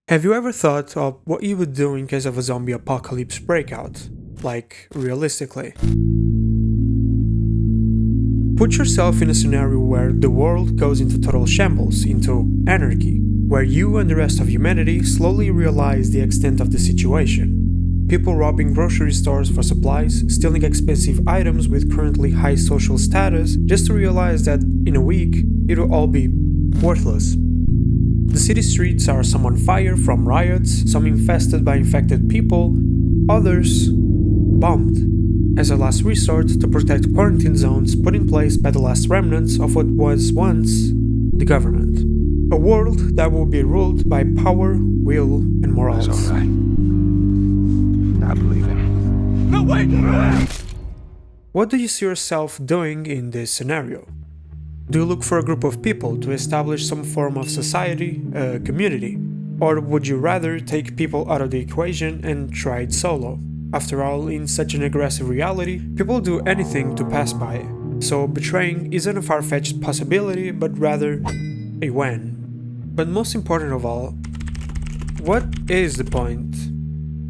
Have you ever thought of what you would do in case of a zombie apocalypse breakout? Like, realistically. Put yourself in a scenario where the world goes into total shambles, into anarchy, where you and the rest of humanity slowly realize the extent of the situation. People robbing grocery stores for supplies, stealing expensive items with currently high social status, just to realize that in a week it'll all be worthless. The city streets are some on fire from riots, some infested by infected people, others bombed, as a last resort to protect quarantine zones put in place by the last remnants of what was once the government. A world that will be ruled by power, will, and morals. It's all right. I believe in. No, wait! What do you see yourself doing in this scenario? Do you look for a group of people to establish some form of society, a community? Or would you rather take people out of the equation and try it solo? After all, in such an aggressive reality, people do anything to pass by, so betraying isn't a far-fetched possibility, but rather a when. But most important of all, what is the point?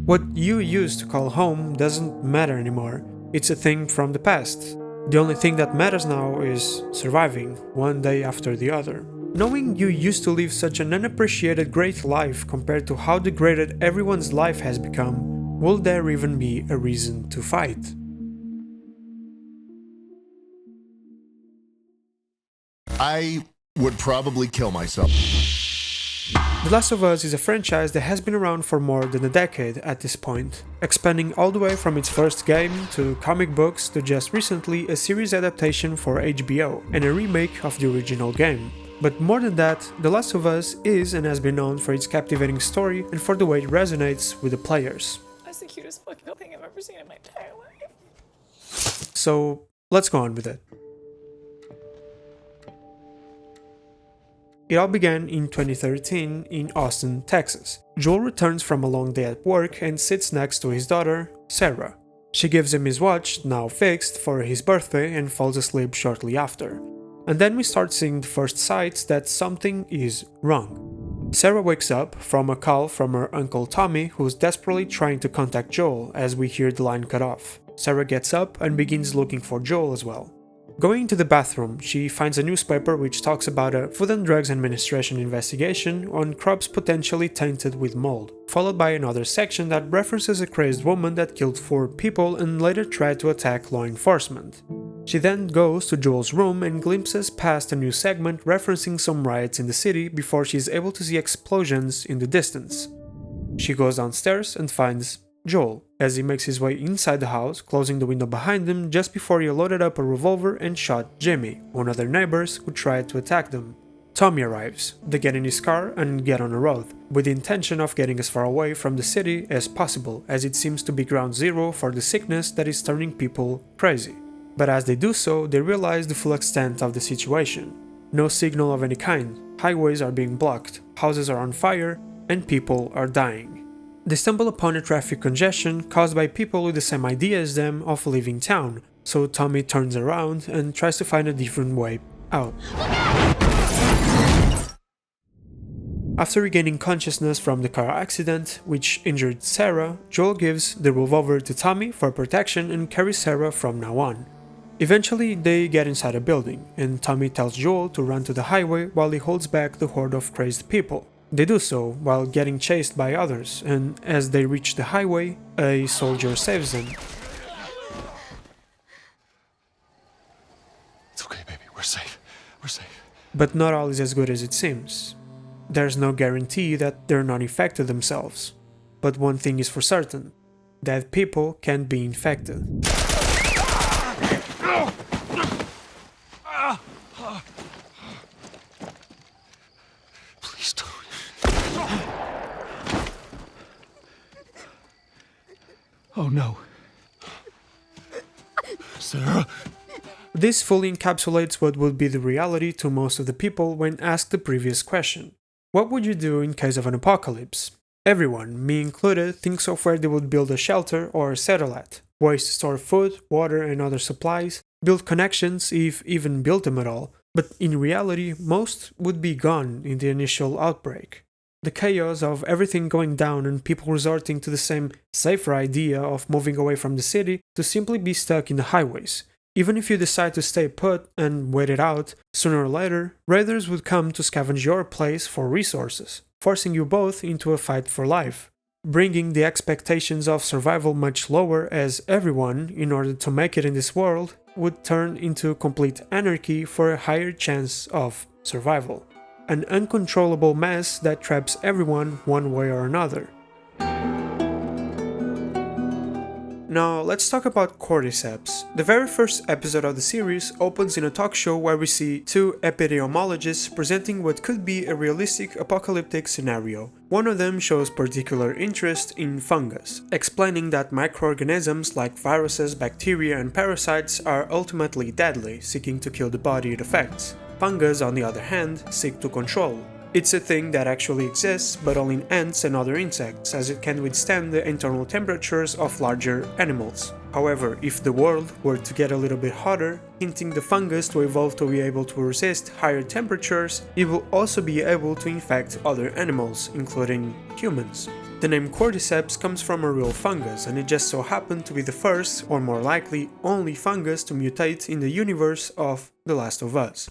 What you used to call home doesn't matter anymore, it's a thing from the past. The only thing that matters now is surviving, one day after the other. Knowing you used to live such an unappreciated great life compared to how degraded everyone's life has become, will there even be a reason to fight? I would probably kill myself. The Last of Us is a franchise that has been around for more than a decade at this point, expanding all the way from its first game to comic books to just recently a series adaptation for HBO and a remake of the original game. But more than that, The Last of Us is and has been known for its captivating story and for the way it resonates with the players. That's the cutest fucking thing I've ever seen in my entire life. So let's go on with it. It all began in 2013 in Austin, Texas. Joel returns from a long day at work and sits next to his daughter, Sarah. She gives him his watch, now fixed, for his birthday and falls asleep shortly after. And then we start seeing the first signs that something is wrong. Sarah wakes up from a call from her uncle Tommy, who's desperately trying to contact Joel as we hear the line cut off. Sarah gets up and begins looking for Joel as well. Going to the bathroom, she finds a newspaper which talks about a Food and Drugs Administration investigation on crops potentially tainted with mold, followed by another section that references a crazed woman that killed 4 people and later tried to attack law enforcement. She then goes to Joel's room and glimpses past a new segment referencing some riots in the city before she is able to see explosions in the distance. She goes downstairs and finds Joel, as he makes his way inside the house, closing the window behind him just before he loaded up a revolver and shot Jimmy, one of their neighbors who tried to attack them. Tommy arrives. They get in his car and get on the road, with the intention of getting as far away from the city as possible, as it seems to be ground zero for the sickness that is turning people crazy. But as they do so, they realize the full extent of the situation. No signal of any kind, highways are being blocked, houses are on fire, and people are dying. They stumble upon a traffic congestion caused by people with the same idea as them of leaving town, so Tommy turns around and tries to find a different way out. After regaining consciousness from the car accident, which injured Sarah, Joel gives the revolver to Tommy for protection and carries Sarah from now on. Eventually, they get inside a building, and Tommy tells Joel to run to the highway while he holds back the horde of crazed people. They do so while getting chased by others, and as they reach the highway, a soldier saves them. It's okay, baby. We're safe. We're safe. But not all is as good as it seems. There's no guarantee that they're not infected themselves. But one thing is for certain, dead people can't be infected. Please don't. Oh no. Sarah? This fully encapsulates what would be the reality to most of the people when asked the previous question. What would you do in case of an apocalypse? Everyone, me included, thinks of where they would build a shelter or a satellite, ways to store food, water and other supplies, build connections if even build them at all, but in reality most would be gone in the initial outbreak. The chaos of everything going down and people resorting to the same safer idea of moving away from the city to simply be stuck in the highways. Even if you decide to stay put and wait it out, sooner or later, raiders would come to scavenge your place for resources, forcing you both into a fight for life, bringing the expectations of survival much lower as everyone, in order to make it in this world, would turn into complete anarchy for a higher chance of survival. An uncontrollable mess that traps everyone one way or another. Now, let's talk about cordyceps. The very first episode of the series opens in a talk show where we see two epidemiologists presenting what could be a realistic apocalyptic scenario. One of them shows particular interest in fungus, explaining that microorganisms like viruses, bacteria, and parasites are ultimately deadly, seeking to kill the body it affects. Fungus, on the other hand, seek to control. It's a thing that actually exists, but only in ants and other insects, as it can withstand the internal temperatures of larger animals. However, if the world were to get a little bit hotter, hinting the fungus to evolve to be able to resist higher temperatures, it will also be able to infect other animals, including humans. The name cordyceps comes from a real fungus, and it just so happened to be the first, or more likely only fungus to mutate in the universe of The Last of Us.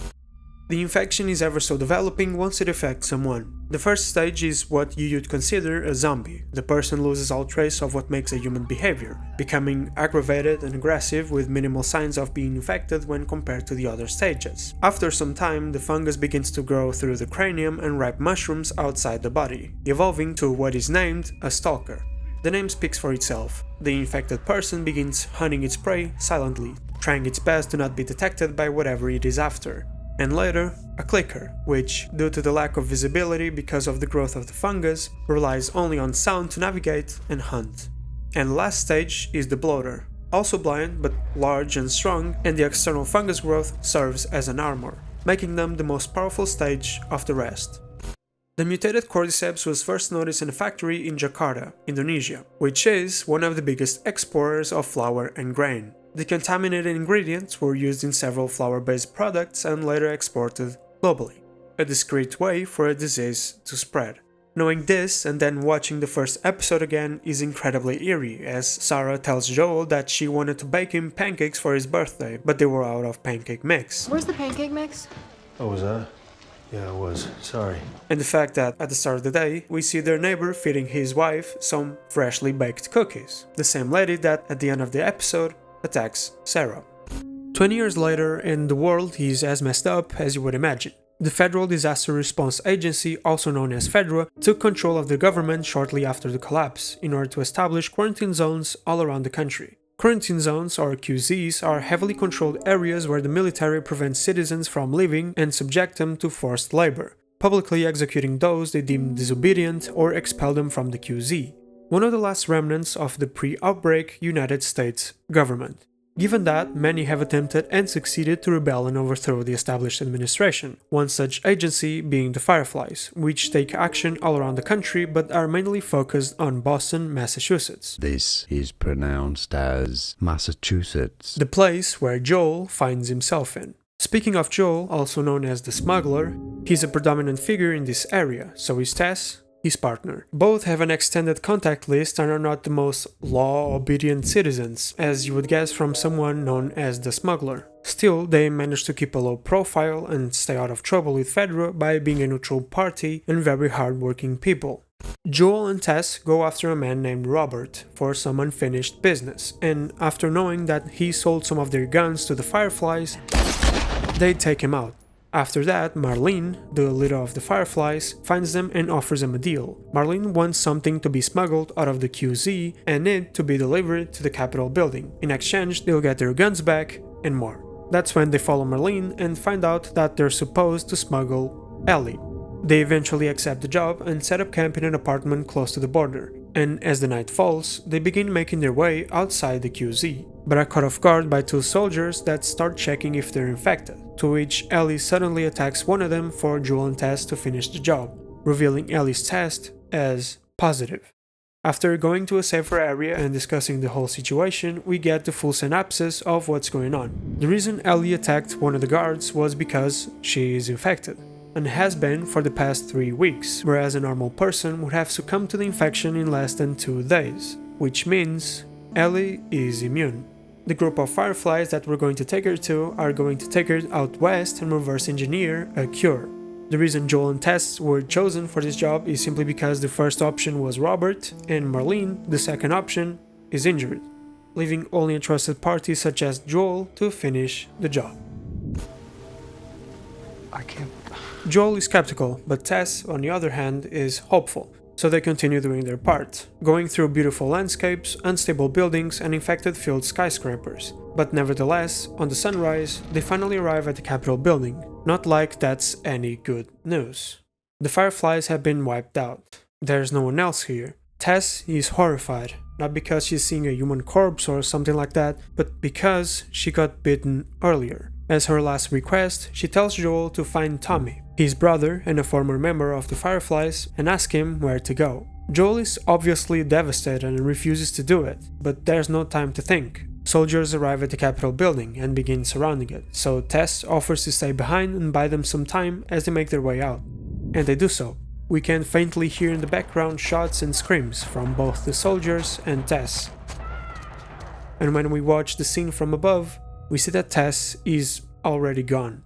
The infection is ever so developing once it affects someone. The first stage is what you'd consider a zombie. The person loses all trace of what makes a human behavior, becoming aggravated and aggressive with minimal signs of being infected when compared to the other stages. After some time, the fungus begins to grow through the cranium and ripe mushrooms outside the body, evolving to what is named a stalker. The name speaks for itself. The infected person begins hunting its prey silently, trying its best to not be detected by whatever it is after. And later, a clicker, which, due to the lack of visibility because of the growth of the fungus, relies only on sound to navigate and hunt. And the last stage is the bloater, also blind but large and strong, and the external fungus growth serves as an armor, making them the most powerful stage of the rest. The mutated cordyceps was first noticed in a factory in Jakarta, Indonesia, which is one of the biggest exporters of flour and grain. The contaminated ingredients were used in several flour-based products and later exported globally, a discreet way for a disease to spread. Knowing this and then watching the first episode again is incredibly eerie, as Sarah tells Joel that she wanted to bake him pancakes for his birthday, but they were out of pancake mix. Where's the pancake mix? Oh, was that? Yeah, it was. Sorry. And the fact that at the start of the day, we see their neighbor feeding his wife some freshly baked cookies, the same lady that at the end of the episode attacks Sarah. 20 years later, and the world is as messed up as you would imagine. The Federal Disaster Response Agency, also known as FEDRA, took control of the government shortly after the collapse, in order to establish quarantine zones all around the country. Quarantine zones, or QZs, are heavily controlled areas where the military prevents citizens from leaving and subject them to forced labor, publicly executing those they deem disobedient or expel them from the QZ. One of the last remnants of the pre-outbreak United States government. Given that, many have attempted and succeeded to rebel and overthrow the established administration, one such agency being the Fireflies, which take action all around the country but are mainly focused on Boston, Massachusetts. This is pronounced as Massachusetts. The place where Joel finds himself in. Speaking of Joel, also known as the Smuggler, he's a predominant figure in this area, so is Tess, his partner. Both have an extended contact list and are not the most law-obedient citizens, as you would guess from someone known as the Smuggler. Still, they manage to keep a low profile and stay out of trouble with Fedra by being a neutral party and very hard-working people. Joel and Tess go after a man named Robert for some unfinished business, and after knowing that he sold some of their guns to the Fireflies, they take him out. After that, Marlene, the leader of the Fireflies, finds them and offers them a deal. Marlene wants something to be smuggled out of the QZ and it to be delivered to the Capitol building. In exchange, they'll get their guns back and more. That's when they follow Marlene and find out that they're supposed to smuggle Ellie. They eventually accept the job and set up camp in an apartment close to the border. And as the night falls, they begin making their way outside the QZ, but are caught off guard by two soldiers that start checking if they're infected, to which Ellie suddenly attacks one of them for Joel and Tess to finish the job, revealing Ellie's test as positive. After going to a safer area and discussing the whole situation, we get the full synopsis of what's going on. The reason Ellie attacked one of the guards was because she is infected. and has been for the past 3 weeks, whereas a normal person would have succumbed to the infection in less than 2 days, which means Ellie is immune. The group of Fireflies that we're going to take her to are going to take her out west and reverse engineer a cure. The reason Joel and Tess were chosen for this job is simply because the first option was Robert, and Marlene, the second option, is injured, leaving only a trusted party such as Joel to finish the job. I can't. Joel is skeptical, but Tess, on the other hand, is hopeful, so they continue doing their part, going through beautiful landscapes, unstable buildings, and infected-filled skyscrapers. But nevertheless, on the sunrise, they finally arrive at the Capitol building. Not like that's any good news. The Fireflies have been wiped out. There's no one else here. Tess is horrified, not because she's seeing a human corpse or something like that, but because she got bitten earlier. As her last request, she tells Joel to find Tommy, his brother and a former member of the Fireflies, and ask him where to go. Joel is obviously devastated and refuses to do it, but there's no time to think. Soldiers arrive at the Capitol building and begin surrounding it, so Tess offers to stay behind and buy them some time as they make their way out. And they do so. We can faintly hear in the background shots and screams from both the soldiers and Tess. And when we watch the scene from above, we see that Tess is already gone.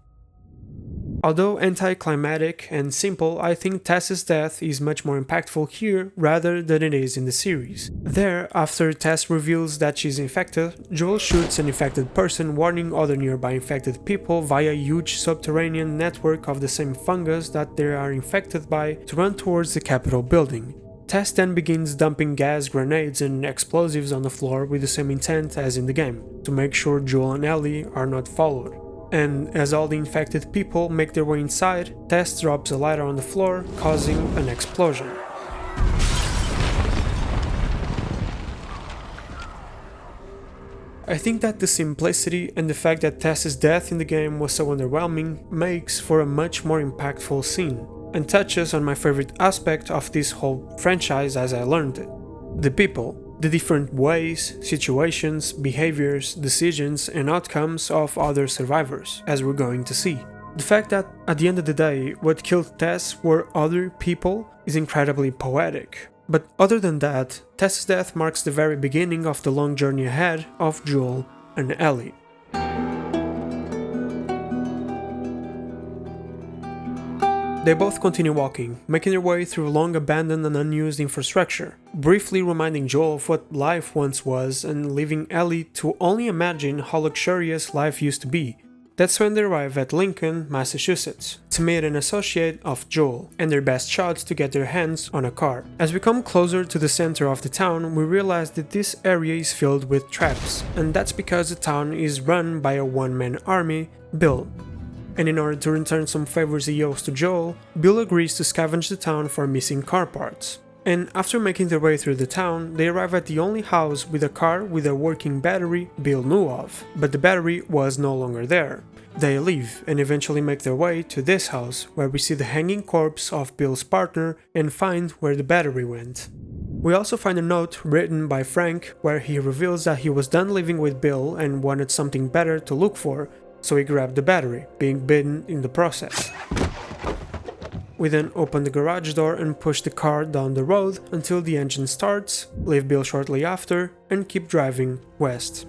Although anticlimactic and simple, I think Tess's death is much more impactful here rather than it is in the series. There, after Tess reveals that she's infected, Joel shoots an infected person, warning other nearby infected people via a huge subterranean network of the same fungus that they are infected by to run towards the Capitol building. Tess then begins dumping gas, grenades, and explosives on the floor with the same intent as in the game, to make sure Joel and Ellie are not followed. And as all the infected people make their way inside, Tess drops a lighter on the floor, causing an explosion. I think that the simplicity and the fact that Tess's death in the game was so underwhelming makes for a much more impactful scene, and touches on my favorite aspect of this whole franchise as I learned it. The people. The different ways, situations, behaviors, decisions, and outcomes of other survivors, as we're going to see. The fact that, at the end of the day, what killed Tess were other people is incredibly poetic. But other than that, Tess's death marks the very beginning of the long journey ahead of Joel and Ellie. They both continue walking, making their way through long abandoned and unused infrastructure, briefly reminding Joel of what life once was and leaving Ellie to only imagine how luxurious life used to be. That's when they arrive at Lincoln, Massachusetts, to meet an associate of Joel, and their best shots to get their hands on a car. As we come closer to the center of the town, we realize that this area is filled with traps, and that's because the town is run by a one-man army, Bill. And in order to return some favors he owes to Joel, Bill agrees to scavenge the town for missing car parts. And after making their way through the town, they arrive at the only house with a car with a working battery Bill knew of, but the battery was no longer there. They leave and eventually make their way to this house, where we see the hanging corpse of Bill's partner and find where the battery went. We also find a note written by Frank where he reveals that he was done living with Bill and wanted something better to look for, so he grabbed the battery, being bitten in the process. We then open the garage door and push the car down the road until the engine starts, leave Bill shortly after, and keep driving west.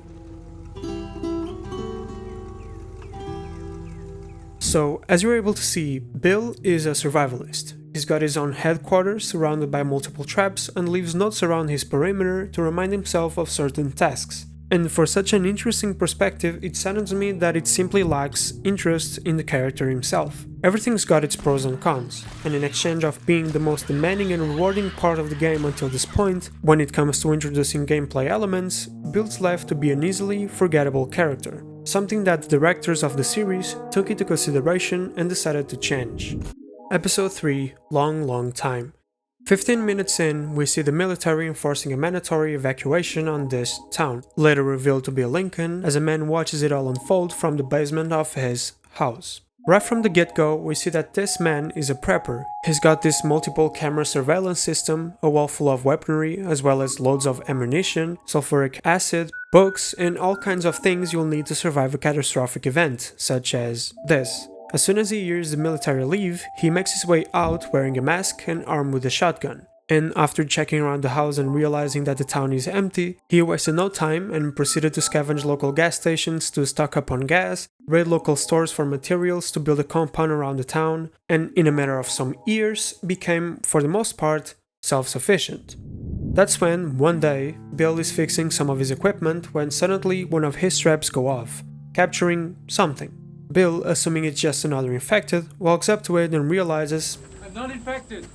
So, as you're able to see, Bill is a survivalist. He's got his own headquarters surrounded by multiple traps and leaves notes around his perimeter to remind himself of certain tasks. And for such an interesting perspective, it saddens me that it simply lacks interest in the character himself. Everything's got its pros and cons, and in exchange of being the most demanding and rewarding part of the game until this point, when it comes to introducing gameplay elements, Bill's left to be an easily forgettable character, something that the directors of the series took into consideration and decided to change. Episode 3, Long Time. 15 minutes in, we see the military enforcing a mandatory evacuation on this town, later revealed to be Lincoln, as a man watches it all unfold from the basement of his house. Right from the get-go, we see that this man is a prepper. He's got this multiple camera surveillance system, a wall full of weaponry, as well as loads of ammunition, sulfuric acid, books, and all kinds of things you'll need to survive a catastrophic event, such as this. As soon as he hears the military leave, he makes his way out wearing a mask and armed with a shotgun. And after checking around the house and realizing that the town is empty, he wasted no time and proceeded to scavenge local gas stations to stock up on gas, raid local stores for materials to build a compound around the town, and in a matter of some years became, for the most part, self-sufficient. That's when, one day, Bill is fixing some of his equipment when suddenly one of his traps go off, capturing something. Bill, assuming it's just another infected, walks up to it and realizes I'm not infected.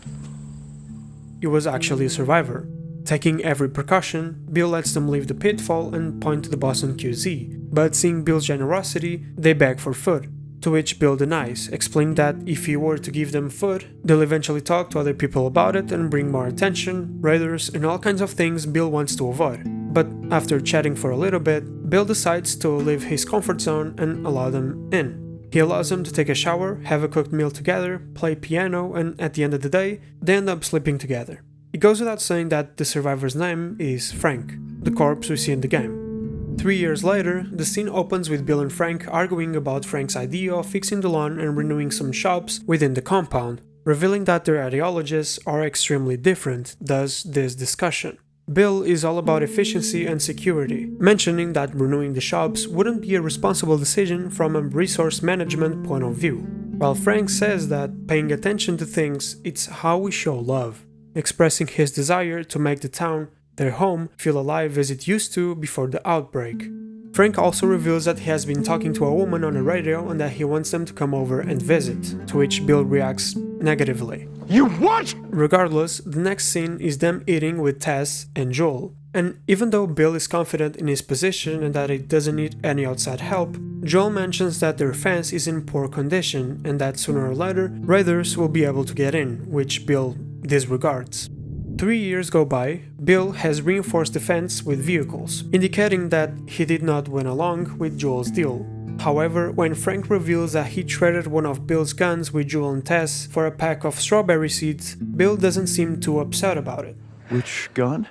it was actually a survivor. Taking every precaution, Bill lets them leave the pitfall and point to the Boston QZ, but seeing Bill's generosity, they beg for food. To which Bill denies, explaining that if he were to give them food, they'll eventually talk to other people about it and bring more attention, raiders, and all kinds of things Bill wants to avoid. But after chatting for a little bit, Bill decides to leave his comfort zone and allow them in. He allows them to take a shower, have a cooked meal together, play piano, and at the end of the day, they end up sleeping together. It goes without saying that the survivor's name is Frank, the corpse we see in the game. 3 years later, the scene opens with Bill and Frank arguing about Frank's idea of fixing the lawn and renewing some shops within the compound, revealing that their ideologies are extremely different, thus this discussion. Bill is all about efficiency and security, mentioning that renewing the shops wouldn't be a responsible decision from a resource management point of view, while Frank says that paying attention to things, it's how we show love, expressing his desire to make the town, their home, feel alive as it used to before the outbreak. Frank also reveals that he has been talking to a woman on the radio and that he wants them to come over and visit, to which Bill reacts negatively. You what? Regardless, the next scene is them eating with Tess and Joel. And even though Bill is confident in his position and that he doesn't need any outside help, Joel mentions that their fence is in poor condition and that sooner or later raiders will be able to get in, which Bill disregards. 3 years go by, Bill has reinforced the fence with vehicles, indicating that he did not win along with Joel's deal. However, when Frank reveals that he traded one of Bill's guns with Joel and Tess for a pack of strawberry seeds, Bill doesn't seem too upset about it, Which gun?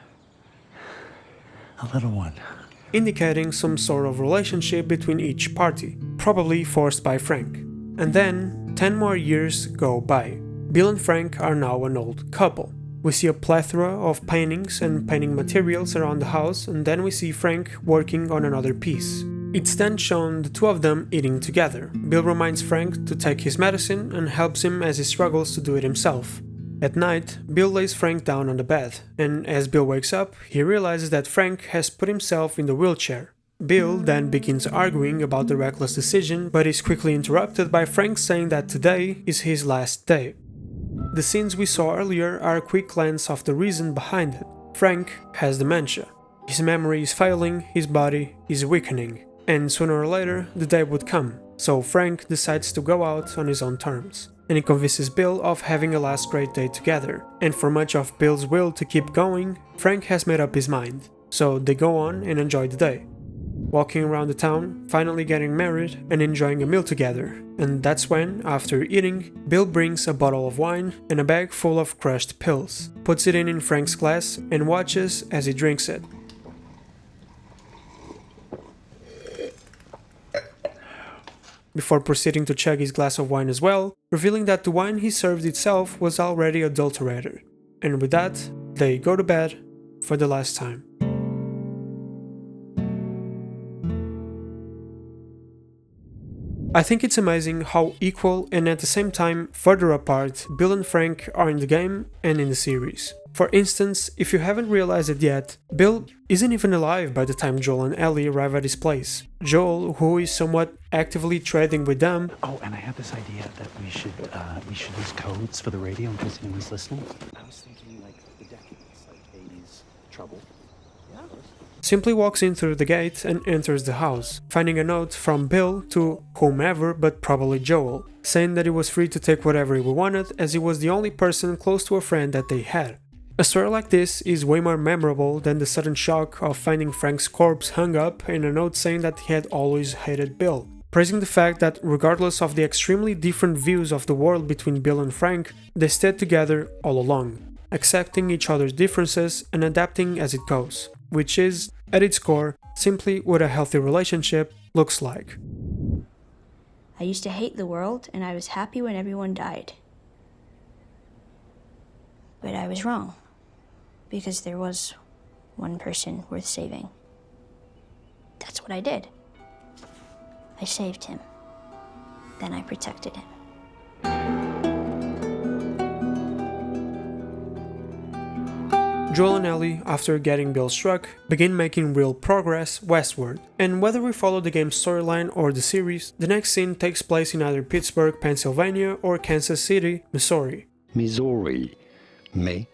A little one. indicating some sort of relationship between each party, probably forced by Frank. And then, 10 more years go by. Bill and Frank are now an old couple. We see a plethora of paintings and painting materials around the house, and then we see Frank working on another piece. It's then shown the two of them eating together. Bill reminds Frank to take his medicine and helps him as he struggles to do it himself. At night, Bill lays Frank down on the bed, and as Bill wakes up, he realizes that Frank has put himself in the wheelchair. Bill then begins arguing about the reckless decision, but is quickly interrupted by Frank saying that today is his last day. The scenes we saw earlier are a quick glance of the reason behind it. Frank has dementia. His memory is failing, his body is weakening, and sooner or later the day would come. So Frank decides to go out on his own terms, and he convinces Bill of having a last great day together. And for much of Bill's will to keep going, Frank has made up his mind. So they go on and enjoy the day, walking around the town, finally getting married and enjoying a meal together. And that's when, after eating, Bill brings a bottle of wine and a bag full of crushed pills, puts it in Frank's glass and watches as he drinks it. Before proceeding to chug his glass of wine as well, revealing that the wine he served itself was already adulterated. And with that, they go to bed for the last time. I think it's amazing how equal and at the same time further apart Bill and Frank are in the game and in the series. For instance, if you haven't realized it yet, Bill isn't even alive by the time Joel and Ellie arrive at his place. Joel, who is somewhat actively trading with them. Oh, and I had this idea that we should use codes for the radio in case anyone's listening. I was thinking like the decades, like 80s trouble. Simply walks in through the gate and enters the house, finding a note from Bill to whomever but probably Joel, saying that he was free to take whatever he wanted as he was the only person close to a friend that they had. A story like this is way more memorable than the sudden shock of finding Frank's corpse hung up and a note saying that he had always hated Bill, praising the fact that regardless of the extremely different views of the world between Bill and Frank, they stayed together all along, accepting each other's differences and adapting as it goes, which is, at its core, simply what a healthy relationship looks like. I used to hate the world, and I was happy when everyone died. But I was wrong, because there was one person worth saving. That's what I did. I saved him. Then I protected him. Joel and Ellie, after getting Bill struck, begin making real progress westward, and whether we follow the game's storyline or the series, the next scene takes place in either Pittsburgh, Pennsylvania or Kansas City, Missouri. Missouri. Missouri.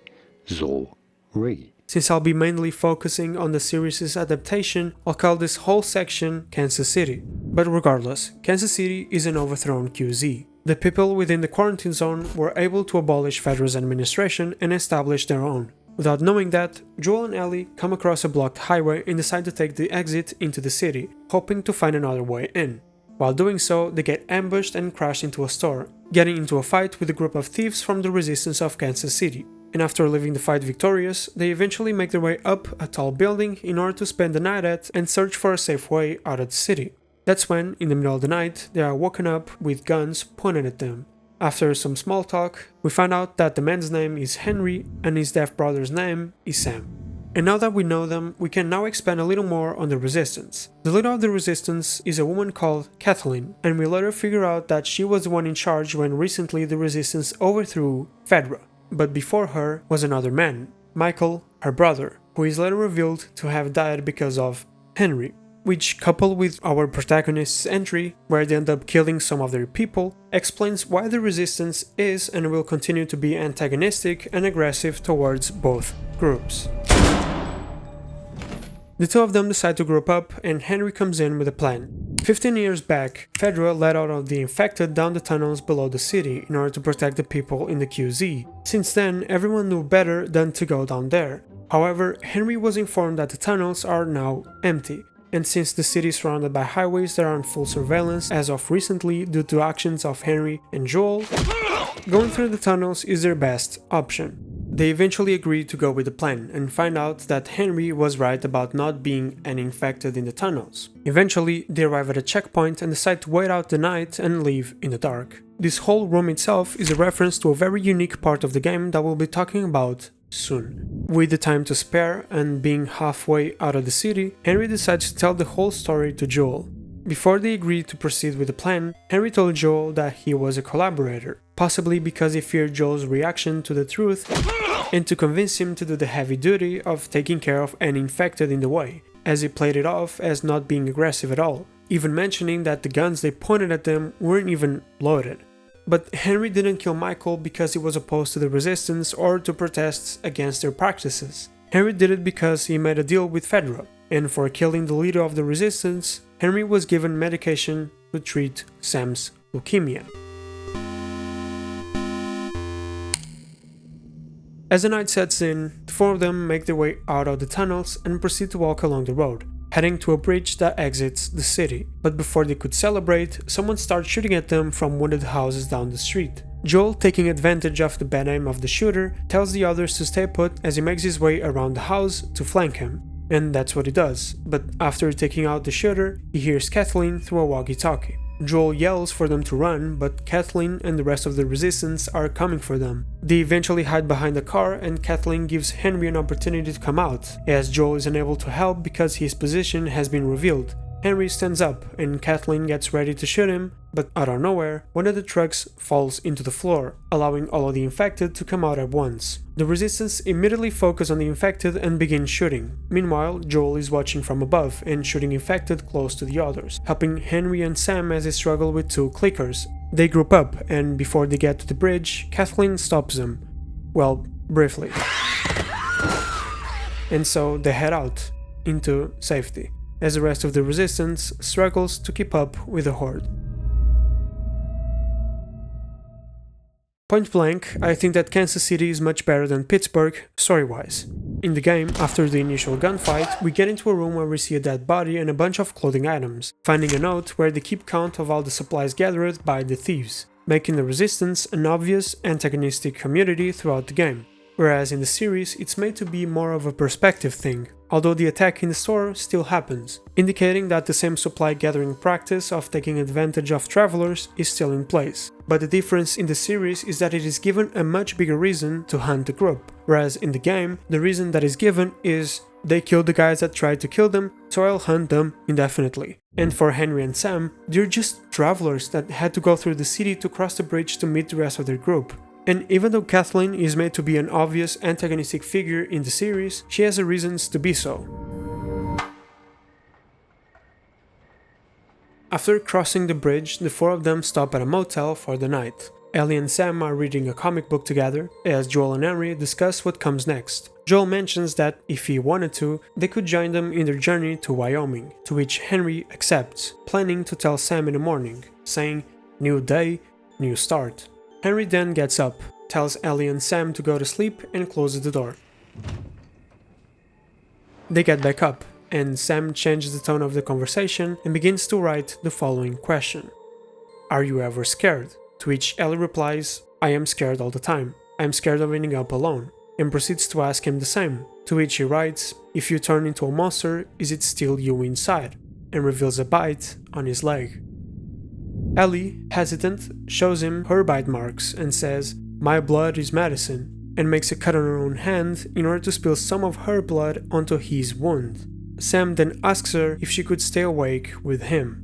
Since I'll be mainly focusing on the series' adaptation, I'll call this whole section Kansas City. But regardless, Kansas City is an overthrown QZ. The people within the quarantine zone were able to abolish Fedra's administration and establish their own. Without knowing that, Joel and Ellie come across a blocked highway and decide to take the exit into the city, hoping to find another way in. While doing so, they get ambushed and crash into a store, getting into a fight with a group of thieves from the resistance of Kansas City. And after leaving the fight victorious, they eventually make their way up a tall building in order to spend the night at and search for a safe way out of the city. That's when, in the middle of the night, they are woken up with guns pointed at them. After some small talk, we find out that the man's name is Henry and his deaf brother's name is Sam. And now that we know them, we can now expand a little more on the resistance. The leader of the resistance is a woman called Kathleen, and we later figure out that she was the one in charge when recently the resistance overthrew Fedra. But before her was another man, Michael, her brother, who is later revealed to have died because of Henry. Which, coupled with our protagonist's entry, where they end up killing some of their people, explains why the resistance is and will continue to be antagonistic and aggressive towards both groups. The two of them decide to group up, and Henry comes in with a plan. 15 years back, Fedra let out of the infected down the tunnels below the city in order to protect the people in the QZ. Since then, everyone knew better than to go down there. However, Henry was informed that the tunnels are now empty. And since the city is surrounded by highways that are on full surveillance as of recently due to actions of Henry and Joel, going through the tunnels is their best option. They eventually agree to go with the plan and find out that Henry was right about not being any infected in the tunnels. Eventually, they arrive at a checkpoint and decide to wait out the night and leave in the dark. This whole room itself is a reference to a very unique part of the game that we'll be talking about soon. With the time to spare and being halfway out of the city, Henry decides to tell the whole story to Joel. Before they agreed to proceed with the plan, Henry told Joel that he was a collaborator, possibly because he feared Joel's reaction to the truth and to convince him to do the heavy duty of taking care of any infected in the way, as he played it off as not being aggressive at all, even mentioning that the guns they pointed at them weren't even loaded. But Henry didn't kill Michael because he was opposed to the resistance or to protests against their practices. Henry did it because he made a deal with Fedra, and for killing the leader of the resistance, Henry was given medication to treat Sam's leukemia. As the night sets in, the four of them make their way out of the tunnels and proceed to walk along the road, heading to a bridge that exits the city. But before they could celebrate, someone starts shooting at them from one of the houses down the street. Joel, taking advantage of the bad aim of the shooter, tells the others to stay put as he makes his way around the house to flank him. And that's what he does, but after taking out the shooter, he hears Kathleen through a walkie-talkie. Joel yells for them to run, but Kathleen and the rest of the resistance are coming for them. They eventually hide behind the car and Kathleen gives Henry an opportunity to come out, as Joel is unable to help because his position has been revealed. Henry stands up and Kathleen gets ready to shoot him, but out of nowhere, one of the trucks falls into the floor, allowing all of the infected to come out at once. The resistance immediately focus on the infected and begin shooting. Meanwhile, Joel is watching from above and shooting infected close to the others, helping Henry and Sam as they struggle with two clickers. They group up, and before they get to the bridge, Kathleen stops them. Well, briefly. And so they head out into safety, as the rest of the resistance struggles to keep up with the horde. Point blank, I think that Kansas City is much better than Pittsburgh, story-wise. In the game, after the initial gunfight, we get into a room where we see a dead body and a bunch of clothing items, finding a note where they keep count of all the supplies gathered by the thieves, making the resistance an obvious antagonistic community throughout the game. whereas in the series it's made to be more of a perspective thing, although the attack in the store still happens, indicating that the same supply gathering practice of taking advantage of travelers is still in place. But the difference in the series is that it is given a much bigger reason to hunt the group, whereas in the game the reason that is given is they killed the guys that tried to kill them, so I'll hunt them indefinitely. And for Henry and Sam, they're just travelers that had to go through the city to cross the bridge to meet the rest of their group. And even though Kathleen is made to be an obvious antagonistic figure in the series, she has her reasons to be so. After crossing the bridge, the four of them stop at a motel for the night. Ellie and Sam are reading a comic book together, as Joel and Henry discuss what comes next. Joel mentions that, if he wanted to, they could join them in their journey to Wyoming, to which Henry accepts, planning to tell Sam in the morning, saying, "New day, new start." Henry then gets up, tells Ellie and Sam to go to sleep and closes the door. They get back up, and Sam changes the tone of the conversation and begins to write the following question. "Are you ever scared?" To which Ellie replies, "I am scared all the time. I am scared of ending up alone," and proceeds to ask him the same, to which he writes, "If you turn into a monster, is it still you inside?" and reveals a bite on his leg. Ellie, hesitant, shows him her bite marks and says, "My blood is medicine," and makes a cut on her own hand in order to spill some of her blood onto his wound. Sam then asks her if she could stay awake with him.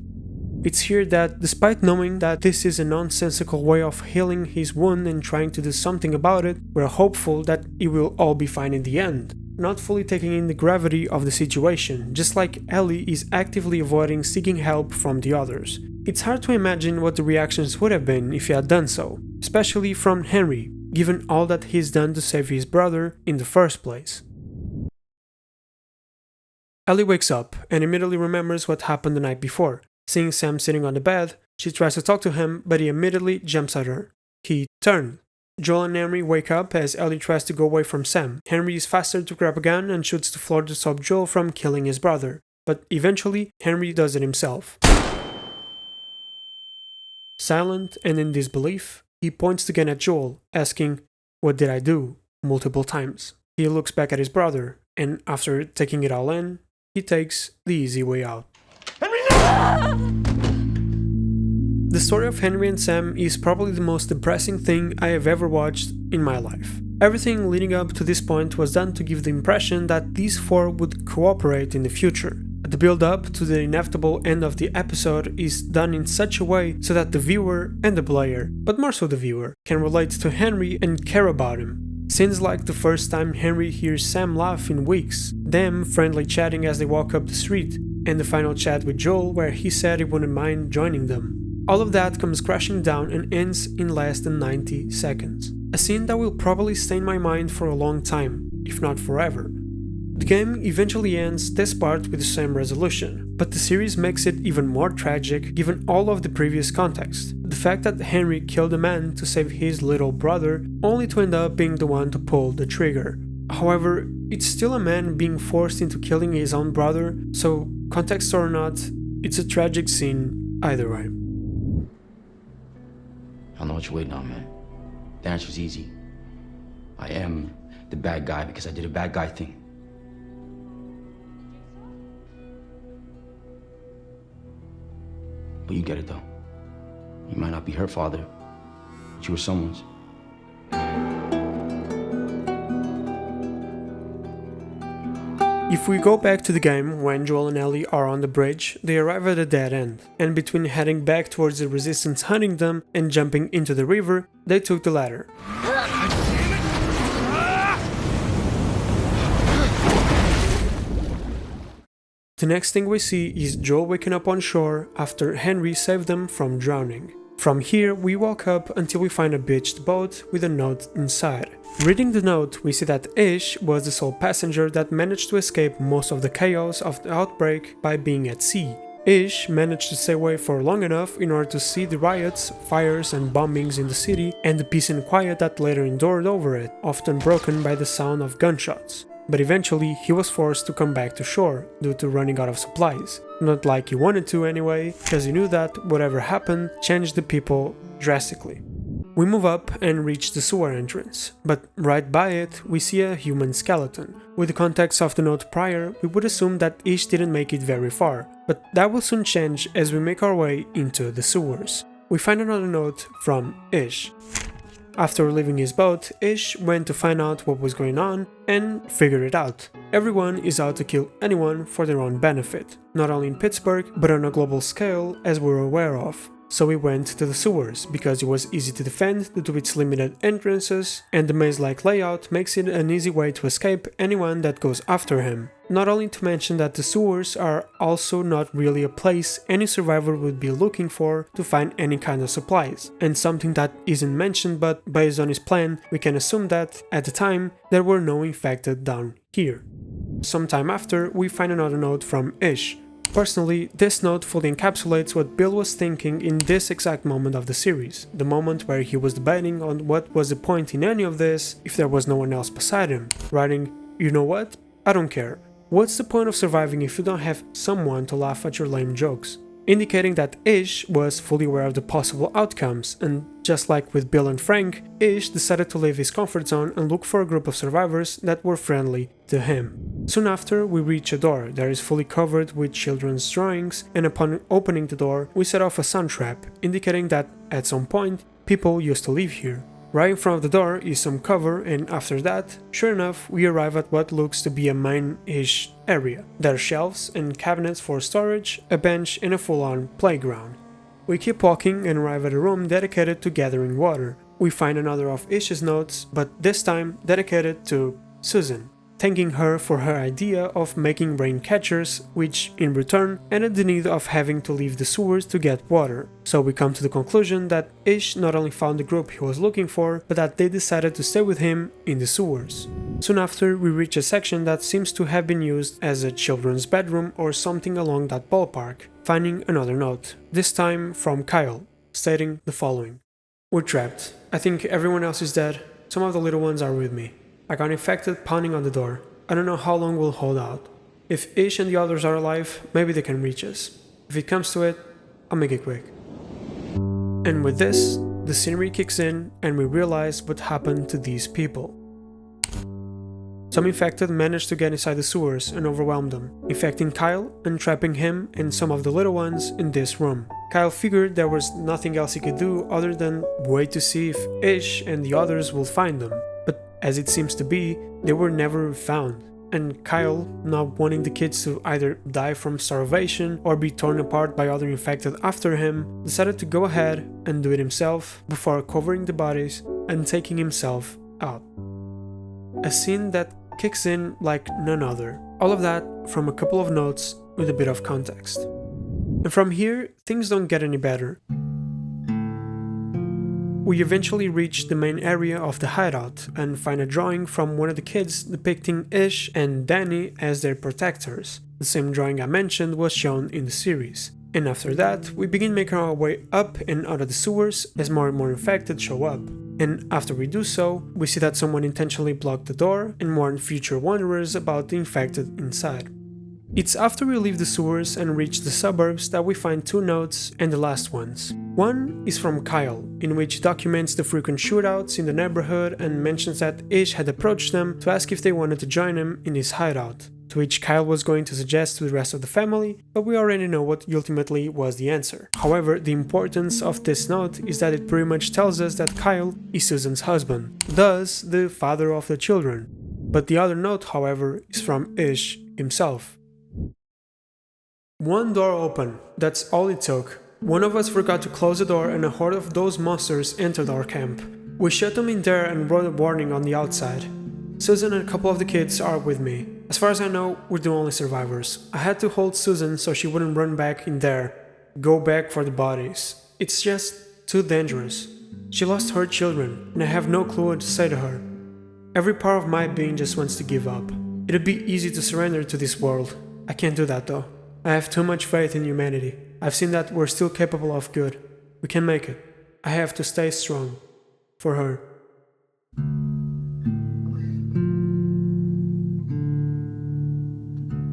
It's here that, despite knowing that this is a nonsensical way of healing his wound and trying to do something about it, we're hopeful that it will all be fine in the end, not fully taking in the gravity of the situation, just like Ellie is actively avoiding seeking help from the others. It's hard to imagine what the reactions would have been if he had done so, especially from Henry, given all that he's done to save his brother in the first place. Ellie wakes up and immediately remembers what happened the night before. Seeing Sam sitting on the bed, she tries to talk to him, but he immediately jumps at her. He turned. Joel and Henry wake up as Ellie tries to go away from Sam. Henry is faster to grab a gun and shoots the floor to stop Joel from killing his brother, but eventually Henry does it himself. Silent and in disbelief, he points the gun at Joel, asking, "What did I do?" multiple times. He looks back at his brother, and after taking it all in, he takes the easy way out. The story of Henry and Sam is probably the most depressing thing I have ever watched in my life. Everything leading up to this point was done to give the impression that these four would cooperate in the future. The build-up to the inevitable end of the episode is done in such a way so that the viewer and the player, but more so the viewer, can relate to Henry and care about him. Scenes like the first time Henry hears Sam laugh in weeks, them friendly chatting as they walk up the street, and the final chat with Joel where he said he wouldn't mind joining them. All of that comes crashing down and ends in less than 90 seconds. A scene that will probably stay in my mind for a long time, if not forever. The game eventually ends this part with the same resolution, but the series makes it even more tragic given all of the previous context. The fact that Henry killed a man to save his little brother, only to end up being the one to pull the trigger. However, it's still a man being forced into killing his own brother, so context or not, it's a tragic scene either way. I don't know what you're waiting on, man. The answer's easy. I am the bad guy because I did a bad guy thing. But you get it, though. You might not be her father, but you were someone's. If we go back to the game, when Joel and Ellie are on the bridge, they arrive at a dead end, and between heading back towards the resistance hunting them and jumping into the river, they took the latter. The next thing we see is Joel waking up on shore after Henry saved them from drowning. From here, we walk up until we find a beached boat with a note inside. Reading the note, we see that Ish was the sole passenger that managed to escape most of the chaos of the outbreak by being at sea. Ish managed to stay away for long enough in order to see the riots, fires and bombings in the city and the peace and quiet that later endured over it, often broken by the sound of gunshots. But eventually he was forced to come back to shore due to running out of supplies. Not like he wanted to anyway, because he knew that whatever happened changed the people drastically. We move up and reach the sewer entrance, but right by it we see a human skeleton. With the context of the note prior, we would assume that Ish didn't make it very far, but that will soon change as we make our way into the sewers. We find another note from Ish. After leaving his boat, Ish went to find out what was going on and figured it out. Everyone is out to kill anyone for their own benefit, not only in Pittsburgh, but on a global scale as we're aware of. So we went to the sewers, because it was easy to defend due to its limited entrances, and the maze-like layout makes it an easy way to escape anyone that goes after him. Not only to mention that the sewers are also not really a place any survivor would be looking for to find any kind of supplies, and something that isn't mentioned, but based on his plan, we can assume that, at the time, there were no infected down here. Sometime after, we find another note from Ish. Personally, this note fully encapsulates what Bill was thinking in this exact moment of the series, the moment where he was debating on what was the point in any of this if there was no one else beside him, writing, "You know what? I don't care. What's the point of surviving if you don't have someone to laugh at your lame jokes?" Indicating that Ish was fully aware of the possible outcomes, and just like with Bill and Frank, Ish decided to leave his comfort zone and look for a group of survivors that were friendly to him. Soon after, we reach a door that is fully covered with children's drawings, and upon opening the door, we set off a sound trap, indicating that, at some point, people used to live here. Right in front of the door is some cover, and after that, sure enough, we arrive at what looks to be a main-ish area. There are shelves and cabinets for storage, a bench, and a full-on playground. We keep walking and arrive at a room dedicated to gathering water. We find another of Ish's notes, but this time dedicated to Susan, thanking her for her idea of making rain catchers, which, in return, ended the need of having to leave the sewers to get water. So we come to the conclusion that Ish not only found the group he was looking for, but that they decided to stay with him in the sewers. Soon after, we reach a section that seems to have been used as a children's bedroom or something along that ballpark, finding another note, this time from Kyle, stating the following. "We're trapped. I think everyone else is dead. Some of the little ones are with me. I got infected pounding on the door. I don't know how long we'll hold out. If Ish and the others are alive, maybe they can reach us. If it comes to it, I'll make it quick." And with this, the scenery kicks in and we realize what happened to these people. Some infected managed to get inside the sewers and overwhelm them, infecting Kyle and trapping him and some of the little ones in this room. Kyle figured there was nothing else he could do other than wait to see if Ish and the others will find them. But as it seems to be, they were never found. And Kyle, not wanting the kids to either die from starvation or be torn apart by other infected after him, decided to go ahead and do it himself before covering the bodies and taking himself out. A scene that kicks in like none other. All of that from a couple of notes with a bit of context. And from here, things don't get any better. We eventually reach the main area of the hideout and find a drawing from one of the kids depicting Ish and Danny as their protectors. The same drawing I mentioned was shown in the series. And after that, we begin making our way up and out of the sewers as more and more infected show up. And after we do so, we see that someone intentionally blocked the door and warned future wanderers about the infected inside. It's after we leave the sewers and reach the suburbs that we find two notes and the last ones. One is from Kyle, in which he documents the frequent shootouts in the neighborhood and mentions that Ish had approached them to ask if they wanted to join him in his hideout, to which Kyle was going to suggest to the rest of the family, but we already know what ultimately was the answer. However, the importance of this note is that it pretty much tells us that Kyle is Susan's husband, thus the father of the children. But the other note, however, is from Ish himself. One door open, that's all it took. One of us forgot to close the door and a horde of those monsters entered our camp. We shut them in there and wrote a warning on the outside. Susan and a couple of the kids are with me. As far as I know, we're the only survivors. I had to hold Susan so she wouldn't run back in there, go back for the bodies. It's just too dangerous. She lost her children, and I have no clue what to say to her. Every part of my being just wants to give up. It'd be easy to surrender to this world. I can't do that though. I have too much faith in humanity. I've seen that we're still capable of good. We can make it. I have to stay strong. For her.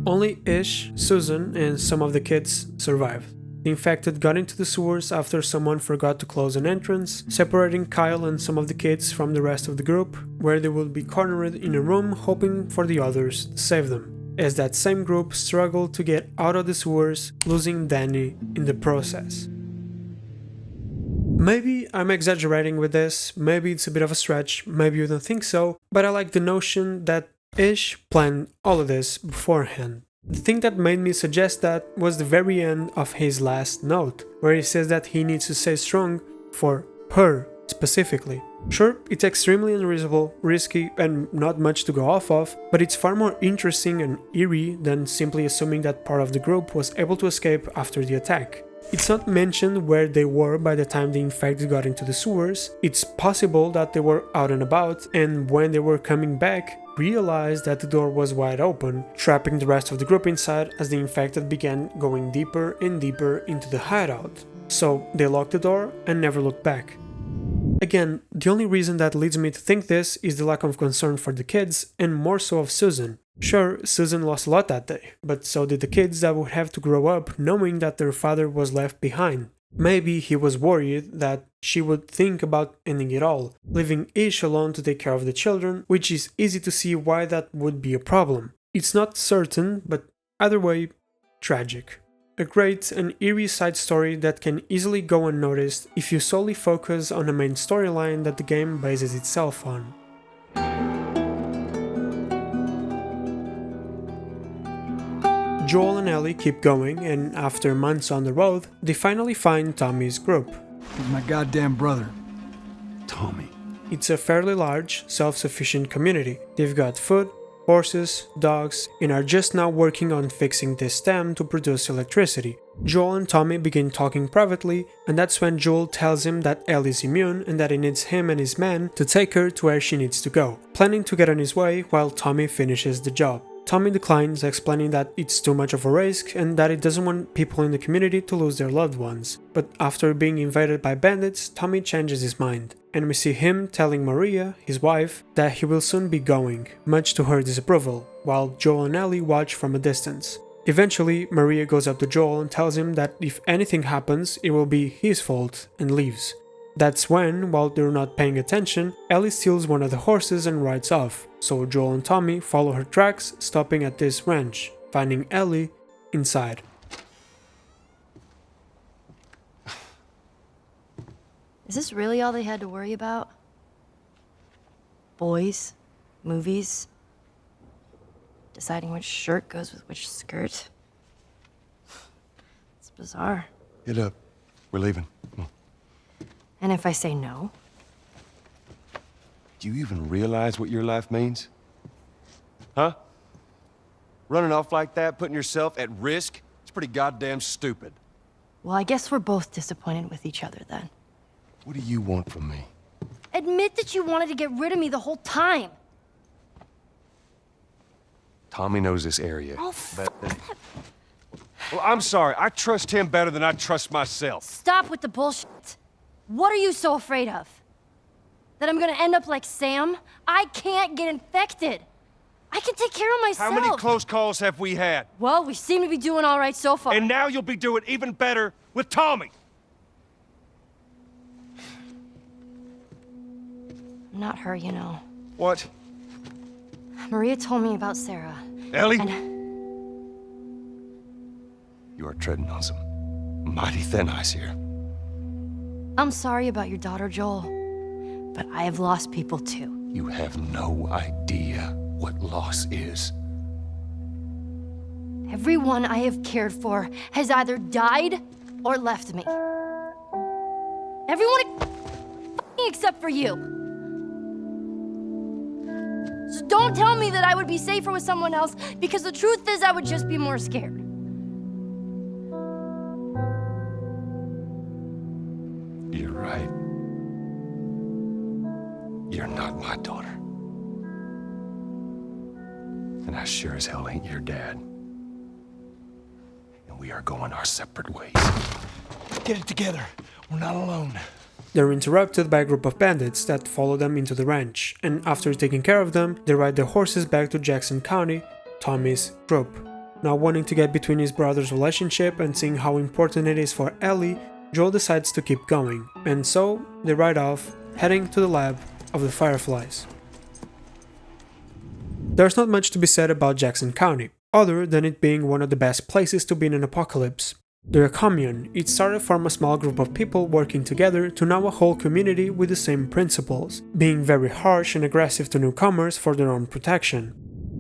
Only Ish, Susan, and some of the kids survived. The infected got into the sewers after someone forgot to close an entrance, separating Kyle and some of the kids from the rest of the group, where they will be cornered in a room hoping for the others to save them, as that same group struggled to get out of the sewers, losing Danny in the process. Maybe I'm exaggerating with this, maybe it's a bit of a stretch, maybe you don't think so, but I like the notion that Ish planned all of this beforehand. The thing that made me suggest that was the very end of his last note, where he says that he needs to stay strong for her specifically. Sure, it's extremely unreasonable, risky, and not much to go off of, but it's far more interesting and eerie than simply assuming that part of the group was able to escape after the attack. It's not mentioned where they were by the time the infected got into the sewers. It's possible that they were out and about, and when they were coming back, realized that the door was wide open, trapping the rest of the group inside as the infected began going deeper and deeper into the hideout. So they locked the door and never looked back. Again, the only reason that leads me to think this is the lack of concern for the kids, and more so of Susan. Sure, Susan lost a lot that day, but so did the kids that would have to grow up knowing that their father was left behind. Maybe he was worried that she would think about ending it all, leaving Ish alone to take care of the children, which is easy to see why that would be a problem. It's not certain, but either way, tragic. A great and eerie side story that can easily go unnoticed if you solely focus on the main storyline that the game bases itself on. Joel and Ellie keep going, and after months on the road, they finally find Tommy's group. He's my goddamn brother. Tommy. It's a fairly large, self-sufficient community. They've got food, horses, dogs, and are just now working on fixing this dam to produce electricity. Joel and Tommy begin talking privately, and that's when Joel tells him that Ellie's immune and that he needs him and his men to take her to where she needs to go, planning to get on his way while Tommy finishes the job. Tommy declines, explaining that it's too much of a risk and that he doesn't want people in the community to lose their loved ones. But after being invaded by bandits, Tommy changes his mind, and we see him telling Maria, his wife, that he will soon be going, much to her disapproval, while Joel and Ellie watch from a distance. Eventually, Maria goes up to Joel and tells him that if anything happens, it will be his fault, and leaves. That's when, while they're not paying attention, Ellie steals one of the horses and rides off, so Joel and Tommy follow her tracks, stopping at this ranch, finding Ellie inside. Is this really all they had to worry about? Boys, movies, deciding which shirt goes with which skirt. It's bizarre. Get up. We're leaving. Come on. And if I say no? Do you even realize what your life means? Huh? Running off like that, putting yourself at risk? It's pretty goddamn stupid. Well, I guess we're both disappointed with each other then. What do you want from me? Admit that you wanted to get rid of me the whole time. Tommy knows this area. Oh, Well, I'm sorry. I trust him better than I trust myself. Stop with the bullshit. What are you so afraid of? That I'm gonna end up like Sam? I can't get infected. I can take care of myself. How many close calls have we had? Well, we seem to be doing all right so far. And now you'll be doing even better with Tommy. Not her, you know. What? Maria told me about Sarah. Ellie? And you are treading on some mighty thin ice here. I'm sorry about your daughter, Joel, but I have lost people too. You have no idea what loss is. Everyone I have cared for has either died or left me. Everyone except for you. So don't tell me that I would be safer with someone else, because the truth is I would just be more scared. You're right. You're not my daughter. And I sure as hell ain't your dad. And we are going our separate ways. Get it together. We're not alone. They're interrupted by a group of bandits that follow them into the ranch, and after taking care of them, they ride their horses back to Jackson County, Tommy's group. Now wanting to get between his brother's relationship and seeing how important it is for Ellie, Joel decides to keep going, and so they ride off, heading to the lab of the Fireflies. There's not much to be said about Jackson County, other than it being one of the best places to be in an apocalypse. They're a commune. It started from a small group of people working together to now a whole community with the same principles, being very harsh and aggressive to newcomers for their own protection.